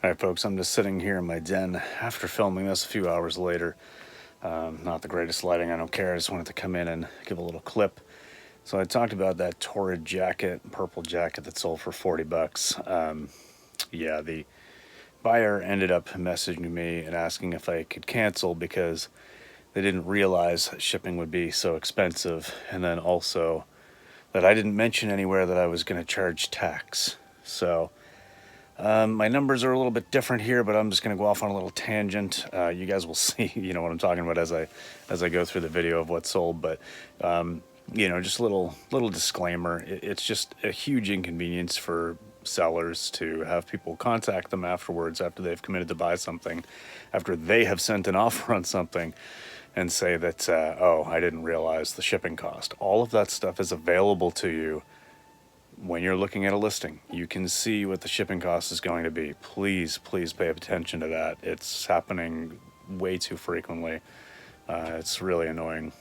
Alright folks, I'm just sitting here in my den after filming this a few hours later. Not the greatest lighting, I don't care, I just wanted to come in and give a little clip. So I talked about that torrid jacket, purple jacket that sold for 40 bucks. Yeah, the buyer ended up messaging me and asking if I could cancel because they didn't realize shipping would be so expensive, and then also that I didn't mention anywhere that I was going to charge tax. So my numbers are a little bit different here, but I'm just going to go off on a little tangent. You guys will see, what I'm talking about as I go through the video of what sold. But just a little disclaimer. It's just a huge inconvenience for sellers to have people contact them afterwards after they've committed to buy something, after they have sent an offer on something, and say that, oh, I didn't realize the shipping cost. All of that stuff is available to you when you're looking at a listing. You can see what the shipping cost is going to be. Please pay attention to that. It's happening way too frequently. It's really annoying.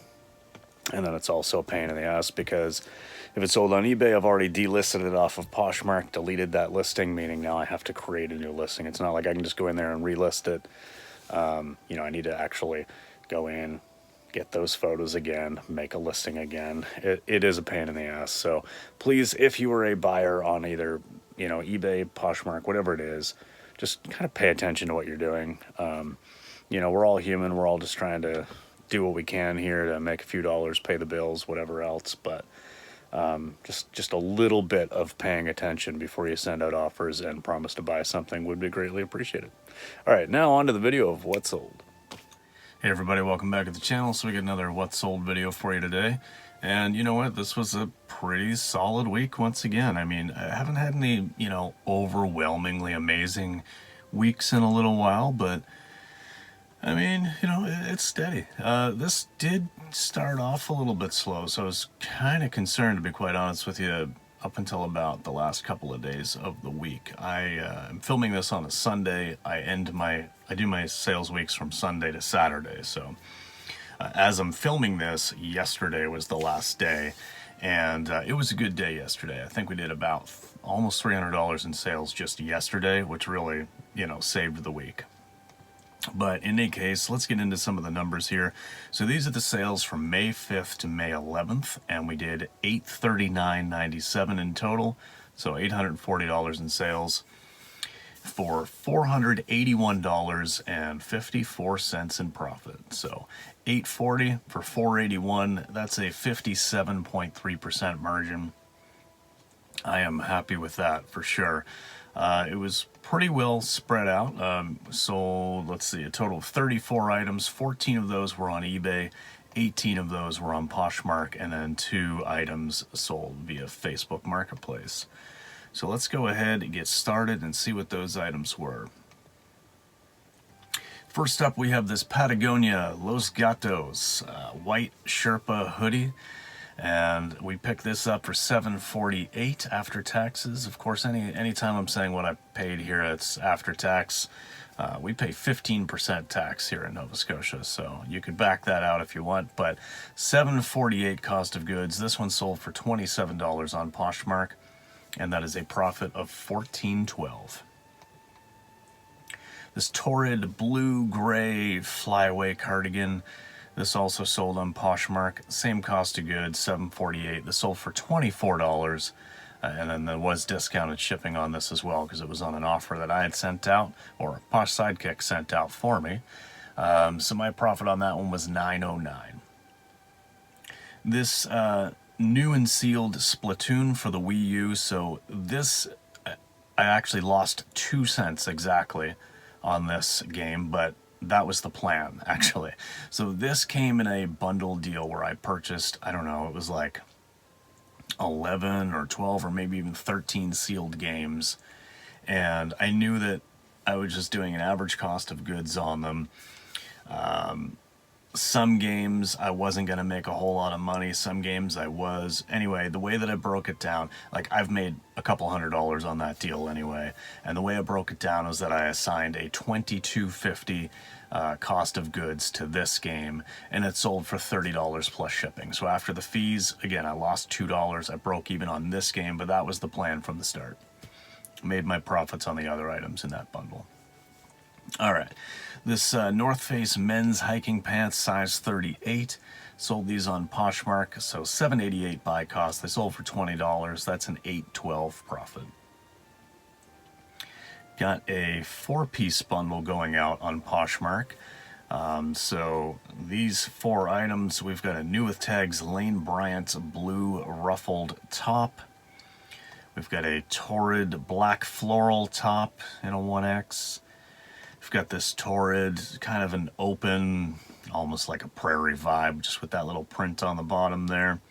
And then it's also a pain in the ass because if it's sold on eBay, I've already delisted it off of Poshmark, deleted that listing, meaning now I have to create a new listing. It's not like I can just go in there and relist it. I need to actually go in, get those photos again, make a listing again. It is a pain in the ass. So please, if you are a buyer on either, eBay, Poshmark, whatever it is, just kind of pay attention to what you're doing. We're all human. We're all just trying to do what we can here to make a few dollars, pay the bills, whatever else. But just a little bit of paying attention before you send out offers and promise to buy something would be greatly appreciated. All right, now on to the video of what sold. Hey everybody, welcome back to the channel. So we got another what sold video for you today. And you know what, this was a pretty solid week once again. I mean, I haven't had any, overwhelmingly amazing weeks in a little while, but I mean, it's steady. This did start off a little bit slow, so I was kind of concerned, to be quite honest with you, up until about the last couple of days of the week. I'm filming this on a Sunday. I do my sales weeks from Sunday to Saturday. So as I'm filming this, yesterday was the last day, and it was a good day yesterday. I think we did about almost $300 in sales just yesterday, which really, saved the week. But in any case, let's get into some of the numbers here. So these are the sales from May 5th to May 11th, and we did $839.97 in total, so $840 in sales for $481.54 in profit. So $840 for $481, that's a 57.3% margin. I am happy with that for sure. It was pretty well spread out. So let's see, a total of 34 items. 14 of those were on eBay, 18 of those were on Poshmark, and then 2 items sold via Facebook Marketplace. So let's go ahead and get started and see what those items were. First up, we have this Patagonia Los Gatos white Sherpa hoodie. And we picked this up for $748 after taxes. Of course, anytime I'm saying what I paid here, it's after tax. We pay 15% tax here in Nova Scotia, so you could back that out if you want. But $748 cost of goods. This one sold for $27 on Poshmark, and that is a profit of $14.12. This torrid blue-gray flyaway cardigan. This also sold on Poshmark. Same cost of goods, $748. This sold for $24, and then there was discounted shipping on this as well because it was on an offer that I had sent out, or Posh Sidekick sent out for me. So my profit on that one was $909. This new and sealed Splatoon for the Wii U. So this, I actually lost 2 cents exactly on this game, but that was the plan, actually. So this came in a bundle deal where I purchased, I don't know, it was like 11 or 12 or maybe even 13 sealed games. And I knew that I was just doing an average cost of goods on them. Some games I wasn't going to make a whole lot of money. Some games I was. Anyway, the way that I broke it down, like I've made a couple $100 on that deal anyway. And the way I broke it down was that I assigned a $22.50 cost of goods to this game, and it sold for $30 plus shipping. So after the fees, again, I lost $2. I broke even on this game, but that was the plan from the start. Made my profits on the other items in that bundle. All right, this North Face men's hiking pants, size 38. Sold these on Poshmark, so $7.88 buy cost. They sold for $20. That's an $8.12 profit. Got a 4-piece bundle going out on Poshmark. So these 4 items, we've got a new with tags Lane Bryant blue ruffled top. We've got a Torrid black floral top in a 1X. We've got this Torrid, kind of an open, almost like a prairie vibe, just with that little print on the bottom there.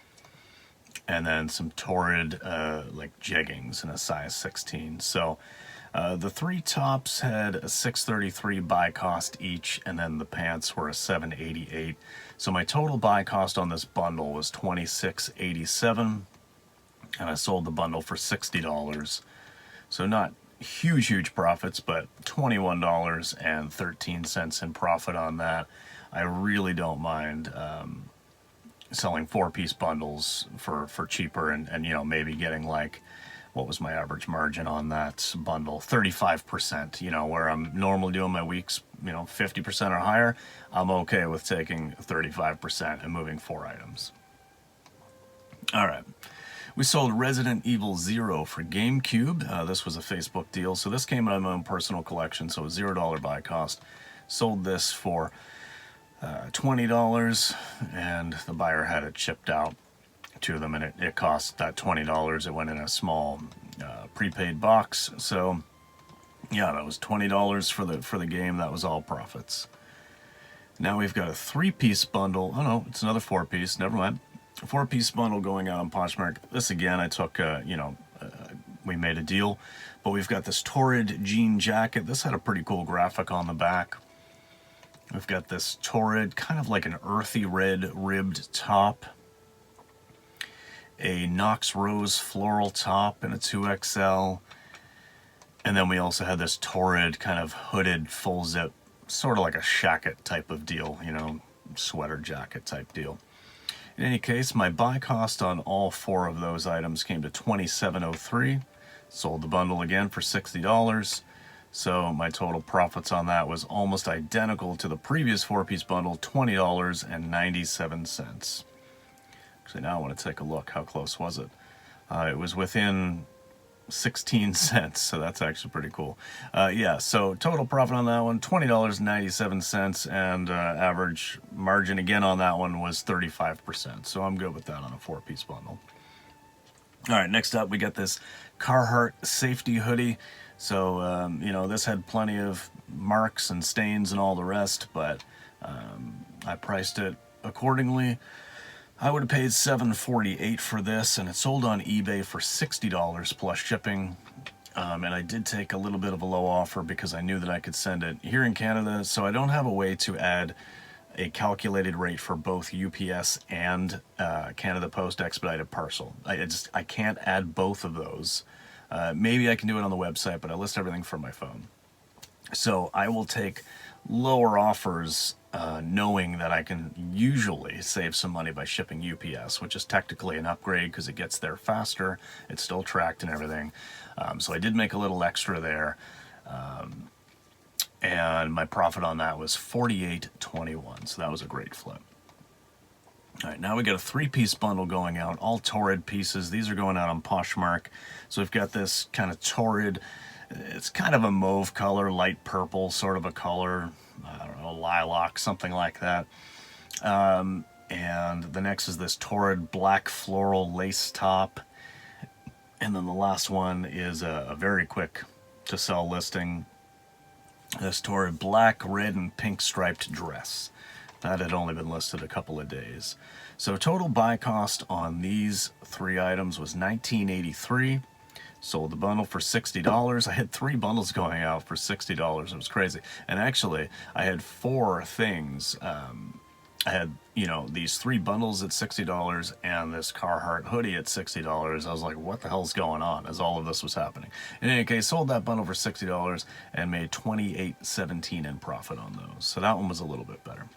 And then some Torrid like jeggings in a size 16. So the 3 tops had a $6.33 buy cost each, and then the pants were a $7.88. So my total buy cost on this bundle was $26.87, and I sold the bundle for $60. So not huge profits, but $21.13 in profit on that. I really don't mind selling 4-piece bundles for cheaper, and you know, maybe getting like, what was my average margin on that bundle? 35%, you know, where I'm normally doing my weeks, you know, 50% or higher. I'm okay with taking 35% and moving 4 items. All right. We sold Resident Evil 0 for GameCube. This was a Facebook deal, so this came out of my own personal collection, so a $0 buy cost. Sold this for $20, and the buyer had it shipped out to them, and it cost that $20. It went in a small prepaid box, so yeah, that was $20 for the game. That was all profits. Now we've got a 3-piece bundle. Oh no, it's another 4-piece. Never mind. A 4-piece bundle going out on Poshmark. This again, I took, we made a deal, but we've got this Torrid jean jacket. This had a pretty cool graphic on the back. We've got this Torrid, kind of like an earthy red ribbed top. A Knox Rose floral top in a 2XL. And then we also had this Torrid kind of hooded full zip, sort of like a shacket type of deal, you know, sweater jacket type deal. In any case, my buy cost on all 4 of those items came to $27.03. Sold the bundle again for $60. So my total profits on that was almost identical to the previous 4-piece bundle, $20.97. Actually, now I want to take a look. How close was it? It was within 16 cents, so that's actually pretty cool. Yeah, so total profit on that one, $20.97, and average margin again on that one was 35%, so I'm good with that on a 4-piece bundle. All right, next up we got this Carhartt safety hoodie. So, you know, this had plenty of marks and stains and all the rest, but I priced it accordingly. I would have paid $7.48 for this, and it sold on eBay for $60 plus shipping. And I did take a little bit of a low offer because I knew that I could send it here in Canada, so I don't have a way to add a calculated rate for both UPS and Canada Post expedited parcel. I can't add both of those. Maybe I can do it on the website, but I list everything from my phone. So I will take lower offers knowing that I can usually save some money by shipping UPS, which is technically an upgrade because it gets there faster. It's still tracked and everything. So I did make a little extra there. And my profit on that was $48.21. So that was a great flip. All right, now we got a 3-piece bundle going out, all Torrid pieces. These are going out on Poshmark. So we've got this kind of Torrid, it's kind of a mauve color, light purple sort of a color, I don't know, lilac, something like that. And the next is this Torrid black floral lace top. And then the last one is a very quick to sell listing. This Torrid black, red, and pink striped dress. That had only been listed a couple of days. So total buy cost on these 3 items was $19.83. Sold the bundle for $60. I had 3 bundles going out for $60. It was crazy. And actually, I had 4 things. I had, you know, these 3 bundles at $60 and this Carhartt hoodie at $60. I was like, what the hell's going on as all of this was happening? In any case, sold that bundle for $60 and made $28.17 in profit on those. So that one was a little bit better.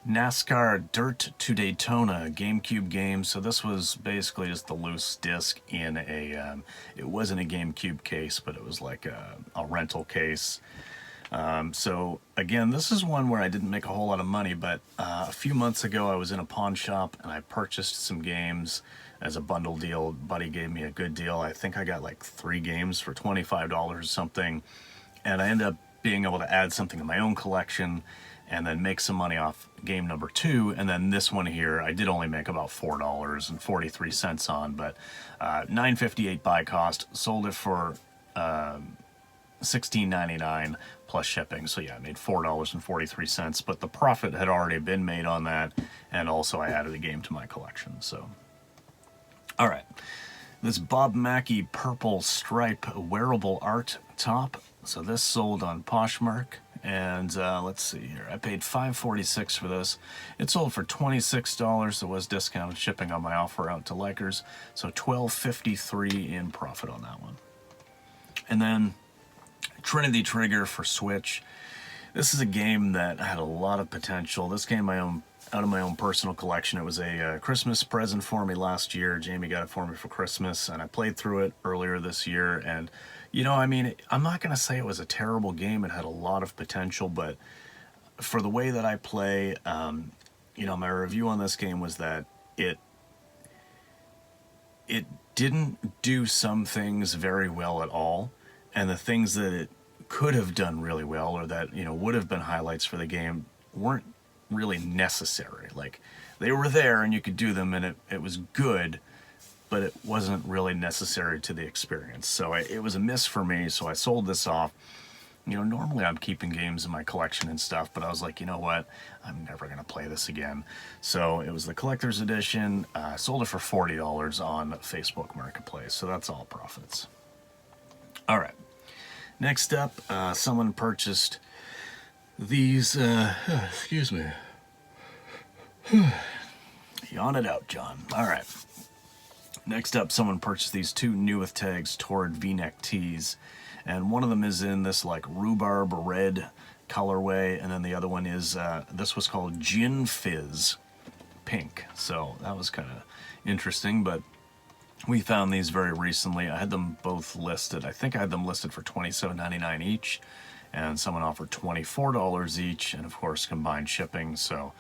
NASCAR Dirt to Daytona GameCube game. So this was basically just the loose disc in a, it wasn't a GameCube case, but it was like a rental case. So again, this is one where I didn't make a whole lot of money, but a few months ago I was in a pawn shop and I purchased some games as a bundle deal. Buddy gave me a good deal. I think I got like 3 games for $25 or something, and I ended up being able to add something to my own collection and then make some money off game number 2. And then this one here, I did only make about $4.43 on, but $9.58 buy cost. Sold it for $16.99 plus shipping. So yeah, I made $4.43, but the profit had already been made on that, and also I added a game to my collection. So, all right, this Bob Mackie purple stripe wearable art top. So this sold on Poshmark, and let's see here. I paid $5.46 for this. It sold for $26. There was discounted shipping on my offer out to likers, so $12.53 in profit on that one. And then Trinity Trigger for Switch. This is a game that had a lot of potential. This came out of my own personal collection. It was a Christmas present for me last year. Jamie got it for me for Christmas, and I played through it earlier this year. And, you know, I mean, I'm not going to say it was a terrible game. It had a lot of potential, but for the way that I play, you know, my review on this game was that it didn't do some things very well at all, and the things that it could have done really well, or that, you know, would have been highlights for the game, weren't really necessary. Like, they were there and you could do them, and it was good, but it wasn't really necessary to the experience. So it was a miss for me, so I sold this off. You know, normally I'm keeping games in my collection and stuff, but I was like, you know what, I'm never going to play this again. So it was the collector's edition. I sold it for $40 on Facebook Marketplace, so that's all profits. All right, next up, someone purchased these, excuse me. Yawn it out, John. All right. Next up, someone purchased these 2 new with tags Torrid V-neck tees. And one of them is in this like rhubarb red colorway, and then the other one is, this was called Gin Fizz pink. So that was kind of interesting, but we found these very recently. I had them both listed. I think I had them listed for $27.99 each, and someone offered $24 each, and of course combined shipping. So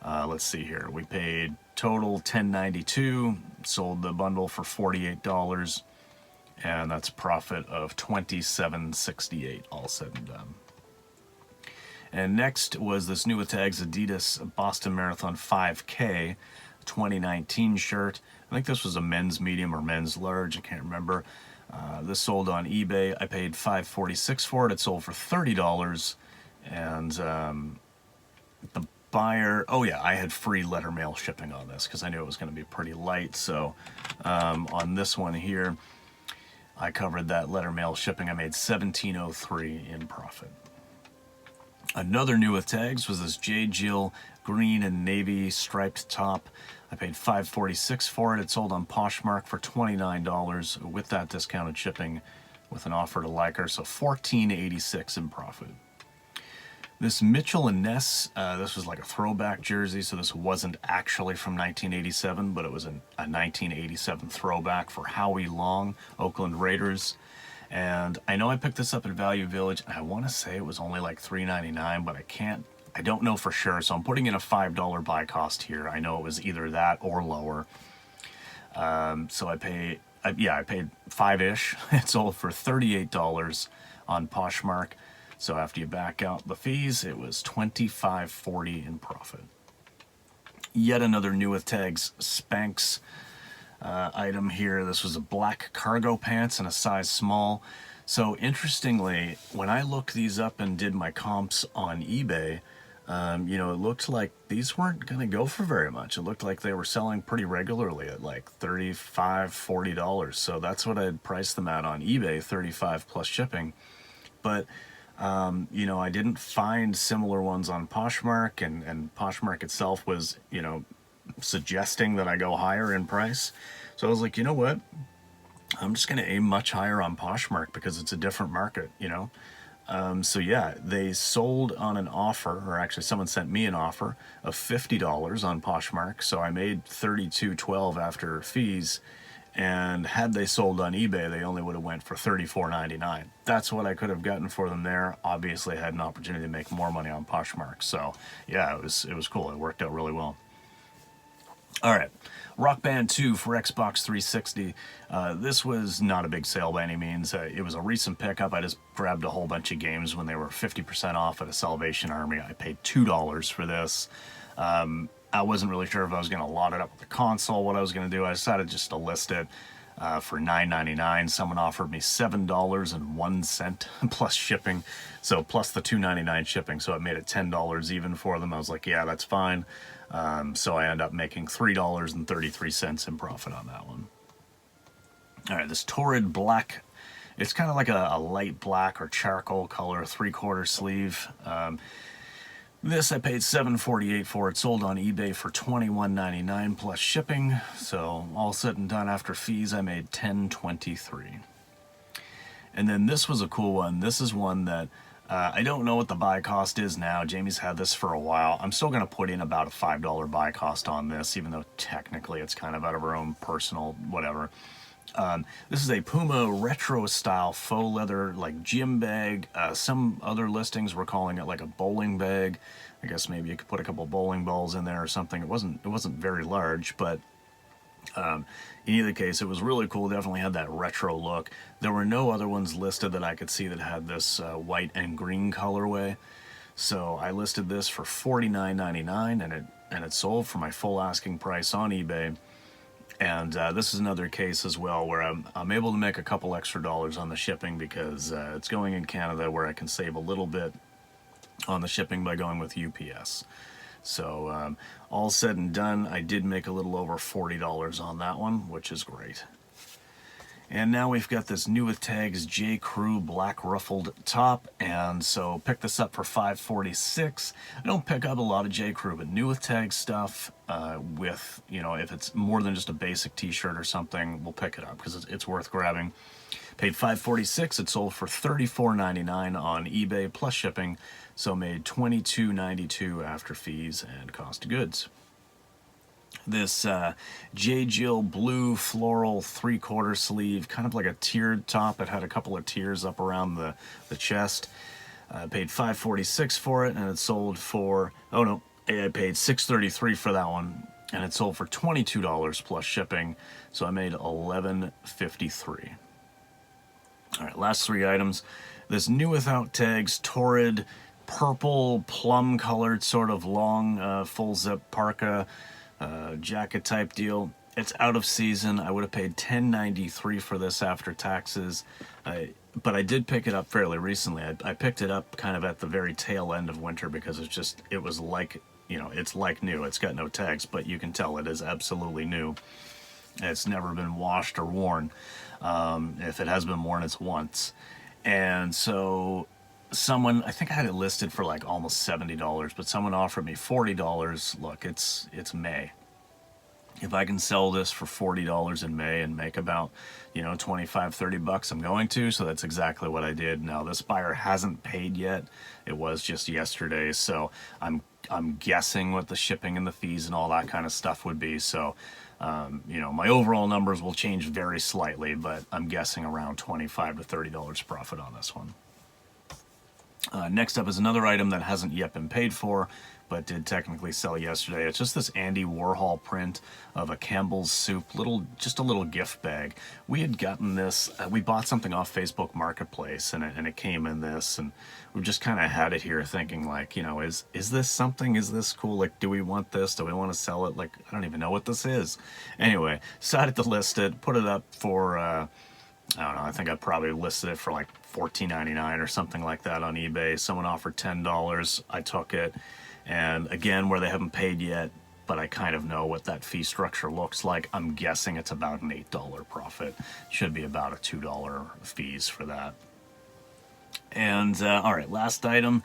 let's see here. We paid total $10.92, sold the bundle for $48, and that's a profit of $27.68 all said and done. And next was this new with tags Adidas Boston Marathon 5K 2019 shirt. I think this was a men's medium or men's large, I can't remember. This sold on eBay. I paid $5.46 for it. It sold for $30, and the buyer, oh yeah, I had free letter mail shipping on this because I knew it was going to be pretty light. So on this one here, I covered that letter mail shipping. I made $17.03 in profit. Another new with tags was this J. Jill green and navy striped top. I paid $5.46 for it. It sold on Poshmark for $29 with that discounted shipping with an offer to liker, so $14.86 in profit. This Mitchell and Ness, this was like a throwback jersey, so this wasn't actually from 1987, but it was a 1987 throwback for Howie Long, Oakland Raiders. And I know I picked this up at Value Village, and I want to say it was only like $3.99, but I don't know for sure, so I'm putting in a $5 buy cost here. I know it was either that or lower. So I paid $5-ish. It sold for $38 on Poshmark. So after you back out the fees, it was $25.40 in profit. Yet another new with tags Spanx item here. This was a black cargo pants in a size small. So interestingly, when I looked these up and did my comps on eBay, you know, it looked like these weren't going to go for very much. It looked like they were selling pretty regularly at like $35, $40. So that's what I'd priced them at on eBay, $35 plus shipping. But you know, I didn't find similar ones on Poshmark, and Poshmark itself was, you know, suggesting that I go higher in price. So I was like, you know what? I'm just going to aim much higher on Poshmark because it's a different market, you know. So yeah, they sold on an offer, or actually someone sent me an offer of $50 on Poshmark. So I made $32.12 after fees. And had they sold on eBay, they only would have went for $34.99. That's what I could have gotten for them there. Obviously, I had an opportunity to make more money on Poshmark. So yeah, it was cool. It worked out really well. All right, Rock Band 2 for Xbox 360. This was not a big sale by any means. It was a recent pickup. I just grabbed a whole bunch of games when they were 50% off at a Salvation Army. I paid $2 for this. I wasn't really sure if I was going to lot it up with the console, what I was going to do. I decided just to list it for $9.99. Someone offered me $7.01 plus shipping, so plus the $2.99 shipping, so it made it $10 even for them. I was like, yeah, that's fine. So I ended up making $3.33 in profit on that one. All right, this Torrid Black, it's kind of like a light black or charcoal color 3/4 sleeve. This I paid $7.48 for. It sold on eBay for $21.99 plus shipping. So all said and done after fees, I made $10.23. And then this was a cool one. This is one that I don't know what the buy cost is now. Jamie's had this for a while. I'm still going to put in about a $5 buy cost on this, even though technically it's kind of out of our own personal whatever. This is a Puma retro style faux leather like gym bag. Some other listings were calling it like a bowling bag. I guess maybe you could put a couple bowling balls in there or something. It wasn't very large, but in either case, it was really cool. Definitely had that retro look. There were no other ones listed that I could see that had this white and green colorway. So I listed this for $49.99, and it sold for my full asking price on eBay. And this is another case as well where I'm able to make a couple extra dollars on the shipping because it's going in Canada, where I can save a little bit on the shipping by going with UPS. So all said and done, I did make a little over $40 on that one, which is great. And now we've got this new with tags J. Crew black ruffled top, and so pick this up for $5.46. I don't pick up a lot of J. Crew, but new with tag stuff, with, you know, if it's more than just a basic t-shirt or something, we'll pick it up because it's worth grabbing. Paid $5.46. It sold for $34.99 on eBay plus shipping, so made $22.92 after fees and cost of goods. This J. Jill blue floral 3/4 sleeve, kind of like a tiered top. It had a couple of tiers up around the chest. Paid $5.46 for it, and it sold for, oh no, I paid $6.33 for that one, and it sold for $22 plus shipping, so I made $11.53. All right, last three items. This new without tags Torrid purple plum colored sort of long full zip parka jacket type deal. It's out of season. I would have paid $10.93 for this after taxes, but I did pick it up fairly recently. I picked it up kind of at the very tail end of winter because it was like, you know, it's like new. It's got no tags, but you can tell it is absolutely new. It's never been washed or worn. If it has been worn, it's once. And so someone, I think I had it listed for like almost $70, but someone offered me $40. Look, it's May. If I can sell this for $40 in May and make about, you know, 25, 30 bucks, I'm going to. So that's exactly what I did. Now, this buyer hasn't paid yet. It was just yesterday. So I'm guessing what the shipping and the fees and all that kind of stuff would be. So, you know, my overall numbers will change very slightly, but I'm guessing around $25 to $30 profit on this one. Next up is another item that hasn't yet been paid for, but did technically sell yesterday. It's just this Andy Warhol print of a Campbell's soup, just a little gift bag. We had gotten this, we bought something off Facebook Marketplace, and it came in this, and we just kind of had it here thinking like, you know, is this something? Is this cool? Like, do we want this? Do we want to sell it? Like, I don't even know what this is. Anyway, decided to list it, put it up for, I don't know, I think I probably listed it for like $14.99 or something like that on eBay. Someone offered $10. I took it. And again, where they haven't paid yet, but I kind of know what that fee structure looks like. I'm guessing it's about an $8 profit. Should be about a $2 fees for that. And all right, last item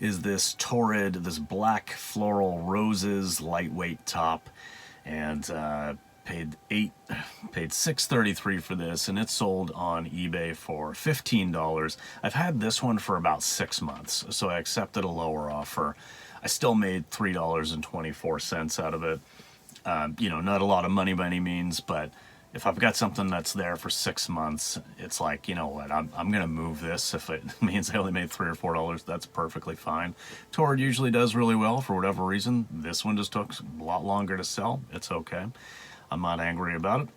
is this Torrid, this black floral roses lightweight top. And paid $6.33 for this, and it sold on eBay for $15. I've had this one for about 6 months, so I accepted a lower offer. I still made $3.24 out of it. You know, not a lot of money by any means, but if I've got something that's there for 6 months, it's like, you know what, I'm gonna move this. If it means I only made $3 or $4, that's perfectly fine. Torrid usually does really well for whatever reason. This one just took a lot longer to sell. It's okay. I'm not angry about it.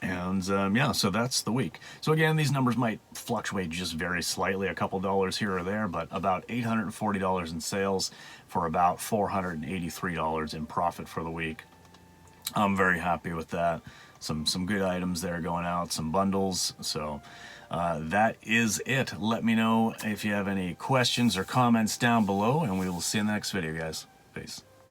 And yeah, so that's the week. So again, these numbers might fluctuate just very slightly, a couple dollars here or there, but about $840 in sales for about $483 in profit for the week. I'm very happy with that. Some good items there going out, some bundles. So that is it. Let me know if you have any questions or comments down below, and we will see you in the next video, guys. Peace.